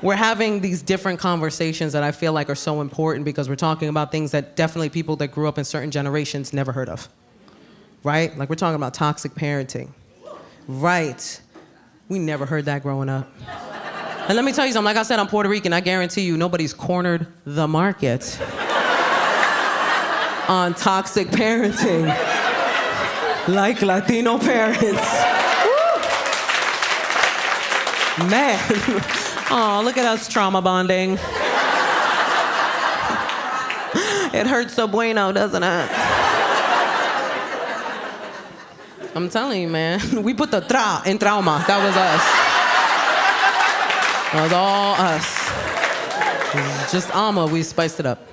we're having these different conversations that I feel like are so important because we're talking about things that definitely people that grew up in certain generations never heard of, right? Like we're talking about toxic parenting, right? We never heard that growing up. And let me tell you something, like I said, I'm Puerto Rican. I guarantee you nobody's cornered the market on toxic parenting like Latino parents. Woo! Man, oh, look at us trauma bonding. It hurts so bueno, doesn't it? I'm telling you, man, we put the tra in trauma. That was us. That was all us. It was just Alma, we spiced it up.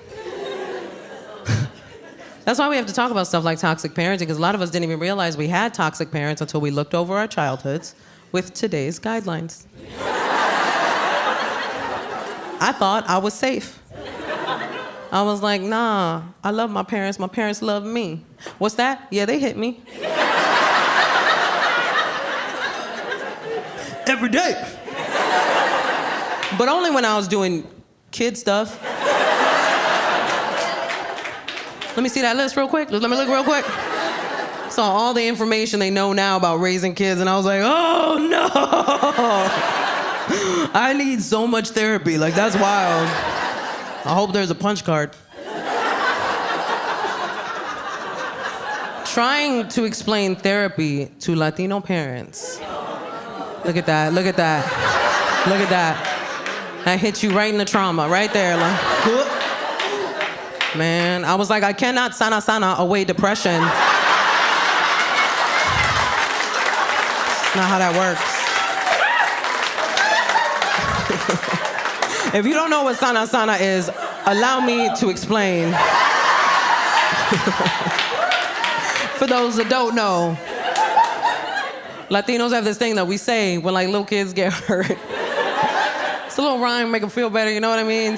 That's why we have to talk about stuff like toxic parenting, because a lot of us didn't even realize we had toxic parents until we looked over our childhoods with today's guidelines. I thought I was safe. I was like, nah, I love my parents love me. What's that? Yeah, they hit me. Every day. But only when I was doing kid stuff. Let me see that list real quick. Let me look real quick. Saw all the information they know now about raising kids, and I was like, oh no! I need so much therapy. Like, that's wild. I hope there's a punch card. Trying to explain therapy to Latino parents. Look at that, look at that. Look at that. That hit you right in the trauma, right there. Like, whoop. Man, I was like, I cannot sana away depression. It's not how that works. If you don't know what sana is, allow me to explain. For those that don't know, Latinos have this thing that we say when like little kids get hurt. It's a little rhyme, make them feel better, you know what I mean?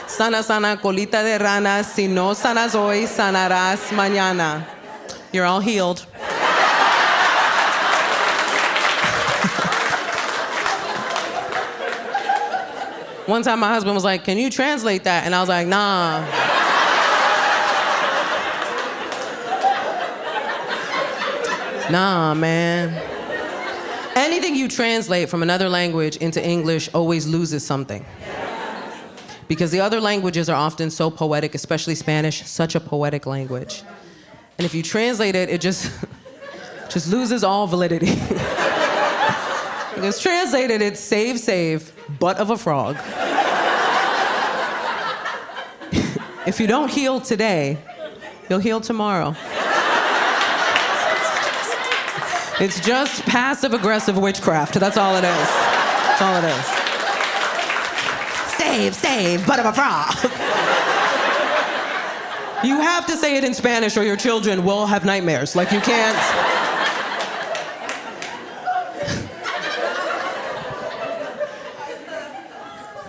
Sana, colita de rana, si no sanas hoy, sanarás mañana. You're all healed. One time my husband was like, can you translate that? And I was like, nah. Nah, man. Anything you translate from another language into English always loses something. Because the other languages are often so poetic, especially Spanish, such a poetic language. And if you translate it, it just loses all validity. Because translated, it's save, butt of a frog. If you don't heal today, you'll heal tomorrow. It's just passive-aggressive witchcraft. That's all it is. That's all it is. Save, butt of a frog. You have to say it in Spanish or your children will have nightmares. Like, you can't.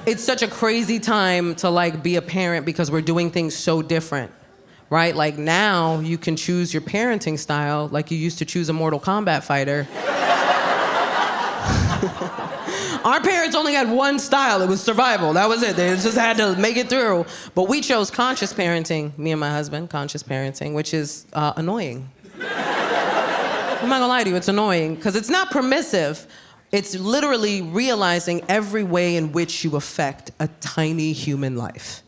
It's such a crazy time to, like, be a parent because we're doing things so different. Right? Like now, you can choose your parenting style like you used to choose a Mortal Kombat fighter. Our parents only had one style. It was survival. That was it. They just had to make it through. But we chose conscious parenting, me and my husband, conscious parenting, which is annoying. I'm not gonna lie to you, it's annoying because it's not permissive. It's literally realizing every way in which you affect a tiny human life.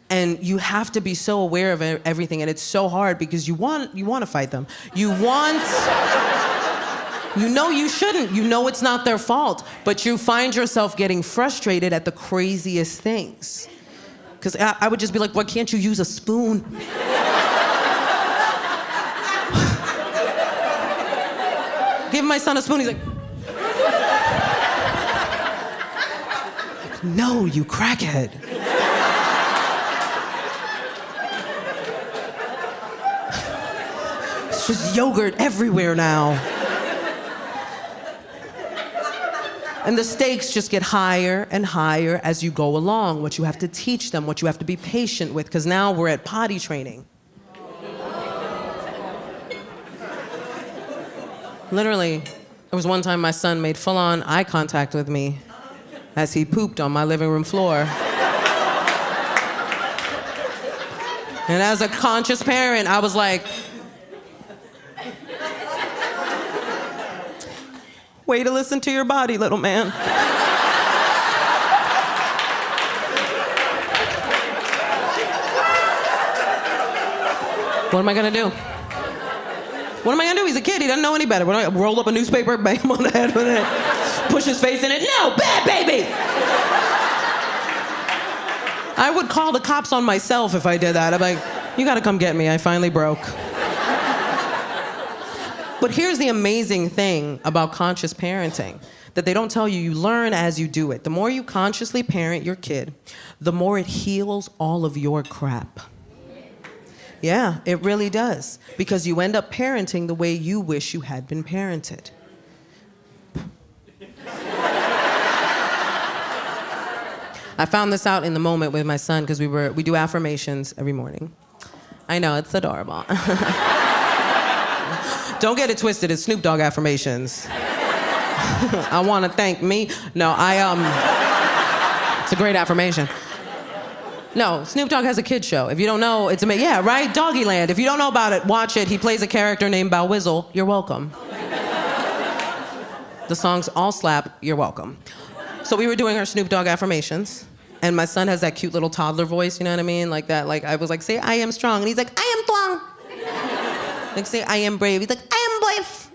And you have to be so aware of everything, and it's so hard because you want to fight them. You know you shouldn't. You know it's not their fault, but you find yourself getting frustrated at the craziest things. Because I would just be like, why can't you use a spoon? Give my son a spoon, he's like, no, you crackhead. Just yogurt everywhere now. And the stakes just get higher and higher as you go along, what you have to teach them, what you have to be patient with, because now we're at potty training. Literally, there was one time my son made full-on eye contact with me as he pooped on my living room floor. And as a conscious parent, I was like, way to listen to your body, little man. What am I gonna do? What am I gonna do? He's a kid, he doesn't know any better. What am I gonna roll up a newspaper, bang him on the head with it, push his face in it? No, bad baby! I would call the cops on myself if I did that. I'd be like, you gotta come get me, I finally broke. But here's the amazing thing about conscious parenting that they don't tell you. You learn as you do it. The more you consciously parent your kid, the more it heals all of your crap. Yeah, it really does. Because you end up parenting the way you wish you had been parented. I found this out in the moment with my son because we do affirmations every morning. I know, it's adorable. Don't get it twisted, it's Snoop Dogg affirmations. I want to thank me. No, it's a great affirmation. No, Snoop Dogg has a kid show. If you don't know, it's amazing. Yeah, right? Doggyland. If you don't know about it, watch it. He plays a character named Bow Wizzle. You're welcome. The songs all slap. You're welcome. So we were doing our Snoop Dogg affirmations, and my son has that cute little toddler voice, you know what I mean? Like that, like I was like, say, I am strong. And he's like, I am strong. Like, say, I am brave. He's like, I am brave.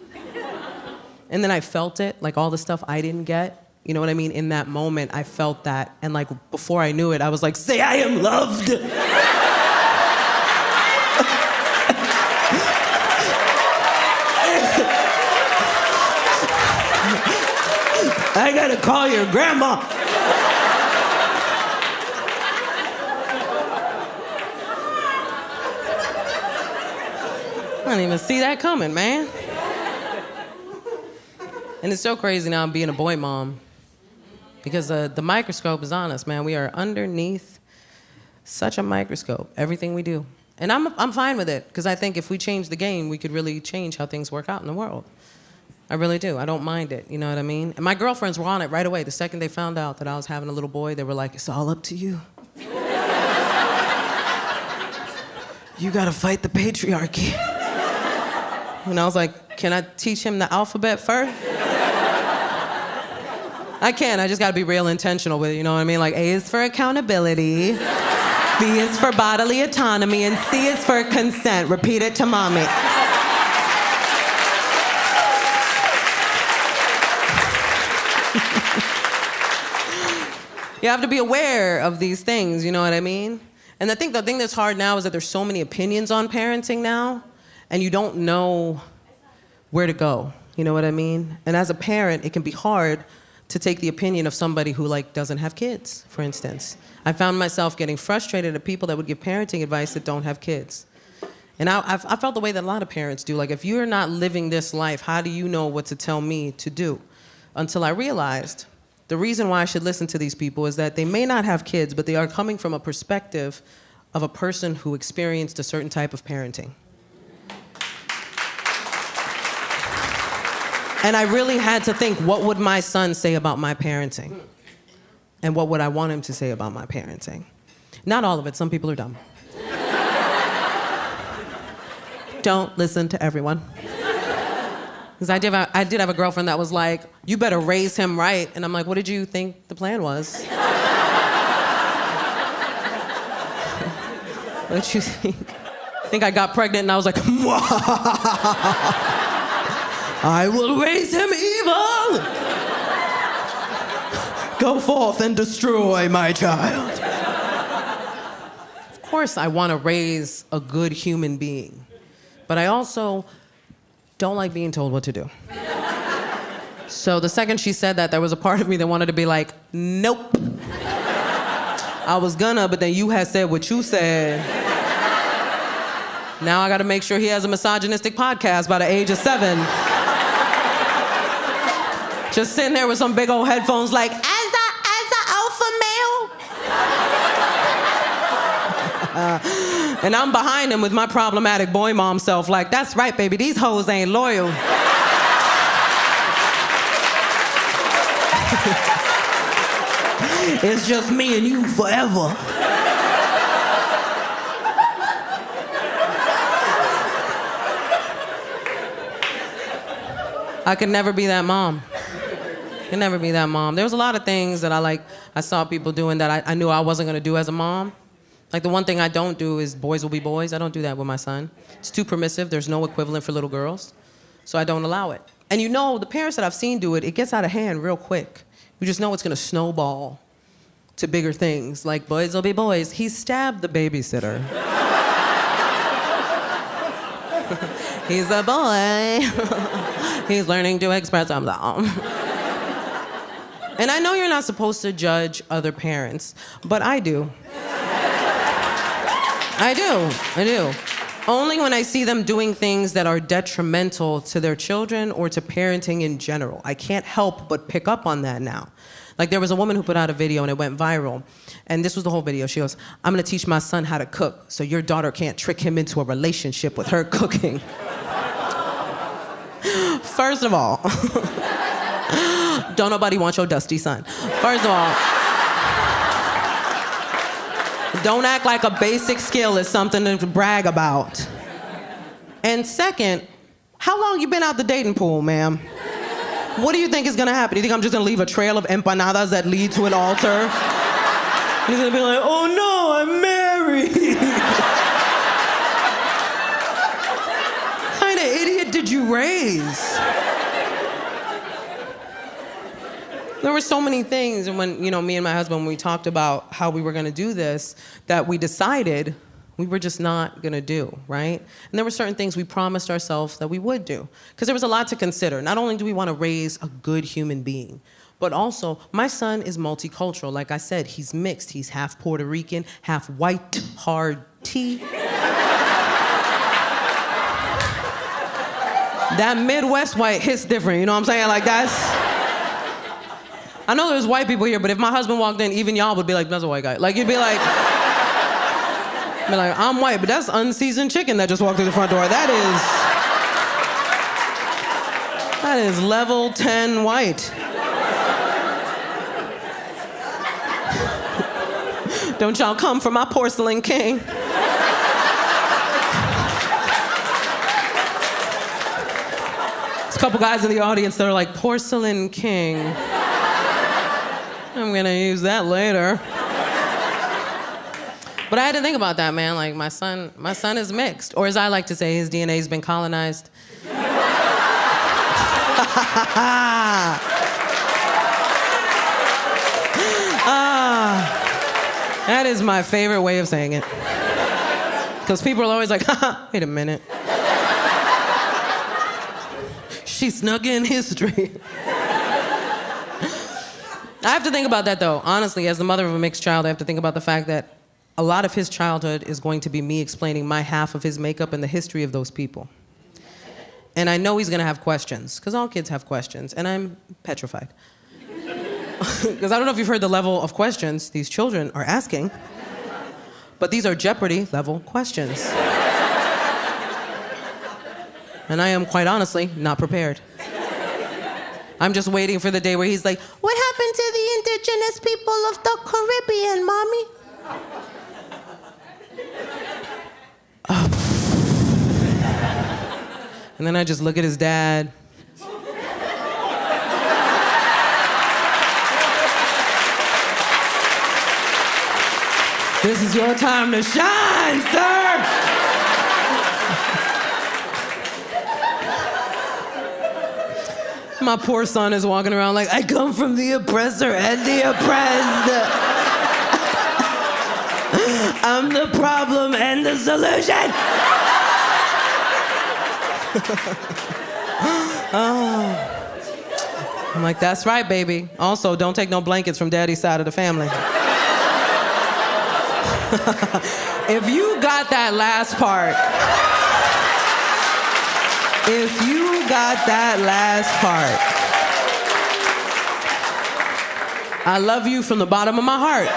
And then I felt it, like all the stuff I didn't get. You know what I mean? In that moment, I felt that. And like, before I knew it, I was like, say I am loved. I gotta call your grandma. I didn't even see that coming, man. And it's so crazy now being a boy mom. Because the microscope is on us, man. We are underneath such a microscope, everything we do. And I'm fine with it, because I think if we change the game, we could really change how things work out in the world. I really do. I don't mind it, you know what I mean? And my girlfriends were on it right away. The second they found out that I was having a little boy, they were like, it's all up to you. You gotta fight the patriarchy. And I was like, can I teach him the alphabet first? I can, I just gotta be real intentional with it, you know what I mean? Like, A is for accountability, B is for bodily autonomy, and C is for consent. Repeat it to mommy. You have to be aware of these things, you know what I mean? And I think the thing that's hard now is that there's so many opinions on parenting now, and you don't know where to go, you know what I mean? And as a parent, it can be hard to take the opinion of somebody who like doesn't have kids, for instance. I found myself getting frustrated at people that would give parenting advice that don't have kids. And I felt the way that a lot of parents do. Like, if you're not living this life, how do you know what to tell me to do? Until I realized the reason why I should listen to these people is that they may not have kids, but they are coming from a perspective of a person who experienced a certain type of parenting. And I really had to think, what would my son say about my parenting? And what would I want him to say about my parenting? Not all of it, some people are dumb. Don't listen to everyone. Because I did have a girlfriend that was like, you better raise him right. And I'm like, what did you think the plan was? What did you think? I think I got pregnant and I was like, I will raise him evil. Go forth and destroy my child. Of course I want to raise a good human being, but I also don't like being told what to do. So the second she said that, there was a part of me that wanted to be like, nope. I was gonna, but then you had said what you said. Now I gotta make sure he has a misogynistic podcast by the age of 7. Just sitting there with some big old headphones like, as a alpha male. And I'm behind him with my problematic boy mom self like, that's right, baby, these hoes ain't loyal. It's just me and you forever. I could never be that mom. Could never be that mom. There was a lot of things that I saw people doing that I knew I wasn't gonna do as a mom. Like the one thing I don't do is boys will be boys. I don't do that with my son. It's too permissive. There's no equivalent for little girls. So I don't allow it. And you know, the parents that I've seen do it, it gets out of hand real quick. You just know it's gonna snowball to bigger things, like boys will be boys. He stabbed the babysitter. He's a boy. He's learning to express himself. And I know you're not supposed to judge other parents, but I do. I do. Only when I see them doing things that are detrimental to their children or to parenting in general. I can't help but pick up on that now. Like there was a woman who put out a video and it went viral. And this was the whole video. She goes, I'm gonna teach my son how to cook so your daughter can't trick him into a relationship with her cooking. First of all, don't nobody want your dusty son. First of all, don't act like a basic skill is something to brag about. And second, how long you been out the dating pool, ma'am? What do you think is gonna happen? You think I'm just gonna leave a trail of empanadas that lead to an altar? He's gonna be like, oh no, I'm married. What kind of idiot did you raise? There were so many things, and when, me and my husband, when we talked about how we were gonna do this, that we decided we were just not gonna do, right? And there were certain things we promised ourselves that we would do. Because there was a lot to consider. Not only do we wanna raise a good human being, but also, my son is multicultural. Like I said, he's mixed. He's half Puerto Rican, half white, hard tea. That Midwest white hits different, you know what I'm saying? Like I know there's white people here, but if my husband walked in, even y'all would be like, that's a white guy. Like, you'd be like, I'm white, but that's unseasoned chicken that just walked through the front door. That is level 10 white. Don't y'all come for my porcelain king. There's a couple guys in the audience that are like, porcelain king. I'm gonna use that later. But I had to think about that, man. Like, my son is mixed. Or as I like to say, his DNA's been colonized. That is my favorite way of saying it. Because people are always like, wait a minute. She snuck in history. I have to think about that, though. Honestly, as the mother of a mixed child, I have to think about the fact that a lot of his childhood is going to be me explaining my half of his makeup and the history of those people. And I know he's gonna have questions, because all kids have questions, and I'm petrified. Because I don't know if you've heard the level of questions these children are asking, but these are Jeopardy level questions. And I am, quite honestly, not prepared. I'm just waiting for the day where he's like, what happened to the indigenous people of the Caribbean, Mommy? And then I just look at his dad. This is your time to shine, sir! My poor son is walking around like, I come from the oppressor and the oppressed. I'm the problem and the solution. Oh. I'm like, that's right, baby. Also, don't take no blankets from daddy's side of the family. If you got that last part, I love you from the bottom of my heart.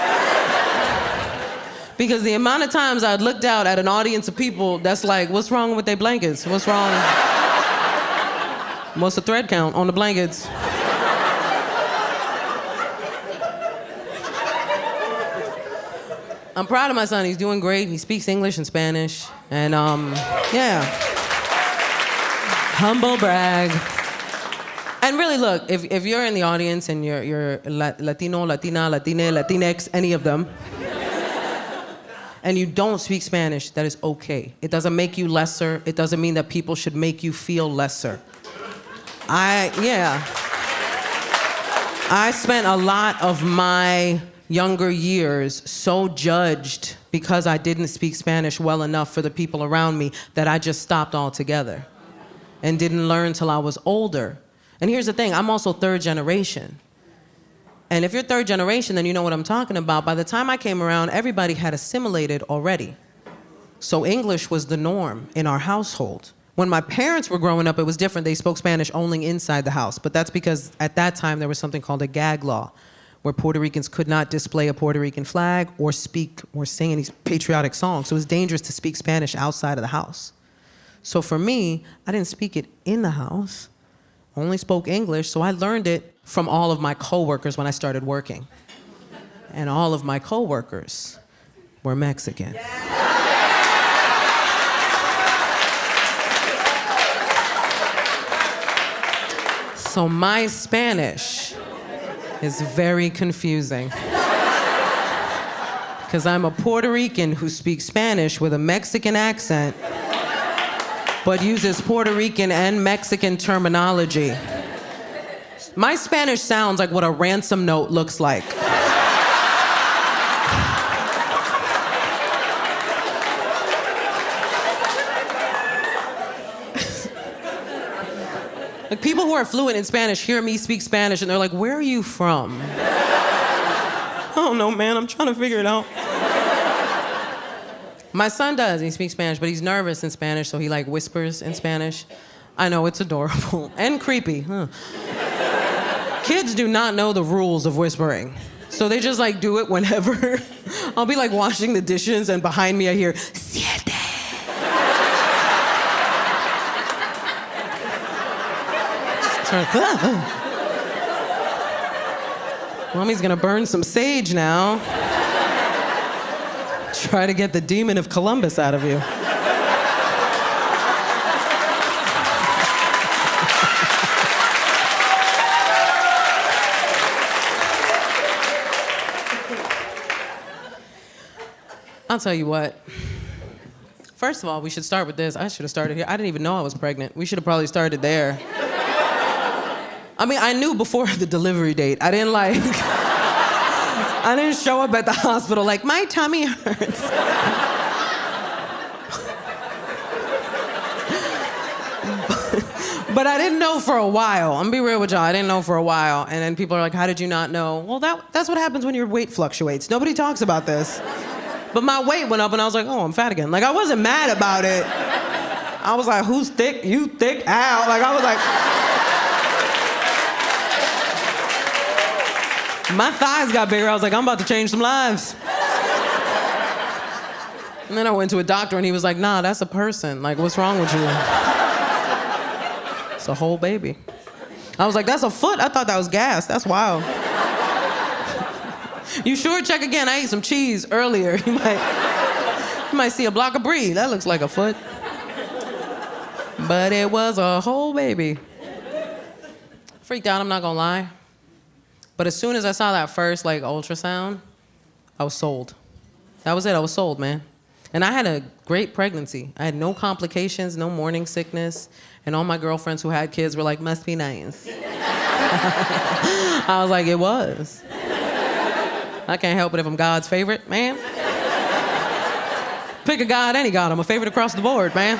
Because the amount of times I'd looked out at an audience of people that's like, what's wrong with their blankets? What's wrong? What's the thread count on the blankets? I'm proud of my son. He's doing great. He speaks English and Spanish. And, yeah. Humble brag. And really, look, if you're in the audience and you're Latino, Latina, Latine, Latinx, any of them, and you don't speak Spanish, that is okay. It doesn't make you lesser. It doesn't mean that people should make you feel lesser. I spent a lot of my younger years so judged because I didn't speak Spanish well enough for the people around me that I just stopped altogether and didn't learn till I was older. And here's the thing, I'm also third generation. And if you're third generation, then you know what I'm talking about. By the time I came around, everybody had assimilated already. So English was the norm in our household. When my parents were growing up, it was different. They spoke Spanish only inside the house. But that's because at that time, there was something called a gag law, where Puerto Ricans could not display a Puerto Rican flag or speak or sing any patriotic songs. So it was dangerous to speak Spanish outside of the house. So for me, I didn't speak it in the house. I only spoke English, so I learned it from all of my coworkers when I started working. And all of my coworkers were Mexican. So my Spanish is very confusing. Because I'm a Puerto Rican who speaks Spanish with a Mexican accent, but uses Puerto Rican and Mexican terminology. My Spanish sounds like what a ransom note looks like. Like, people who are fluent in Spanish hear me speak Spanish and they're like, where are you from? I don't know, man, I'm trying to figure it out. My son does, he speaks Spanish, but he's nervous in Spanish, so he like whispers in Spanish. I know, it's adorable and creepy, huh? Kids do not know the rules of whispering. So they just like do it whenever. I'll be like washing the dishes and behind me I hear, siete. Mommy's gonna burn some sage now. Try to get the demon of Columbus out of you. I'll tell you what. First of all, we should start with this. I should have started here. I didn't even know I was pregnant. We should have probably started there. I mean, I knew before the delivery date. I didn't show up at the hospital like, my tummy hurts. But I didn't know for a while. I'm gonna be real with y'all. I didn't know for a while. And then people are like, how did you not know? Well, that's what happens when your weight fluctuates. Nobody talks about this. But my weight went up and I was like, oh, I'm fat again. Like, I wasn't mad about it. I was like, who's thick? You thick? Ow. Like, I was like... My thighs got bigger. I was like, I'm about to change some lives. And then I went to a doctor and he was like, nah, that's a person. Like, what's wrong with you? It's a whole baby. I was like, that's a foot? I thought that was gas. That's wild. You sure? Check again. I ate some cheese earlier. You might see a block of brie. That looks like a foot. But it was a whole baby. Freaked out, I'm not gonna lie. But as soon as I saw that first ultrasound, I was sold. That was it, I was sold, man. And I had a great pregnancy. I had no complications, no morning sickness, and all my girlfriends who had kids were like, must be nice. I was like, it was. I can't help it if I'm God's favorite, man. Pick a God, any God. I'm a favorite across the board, man.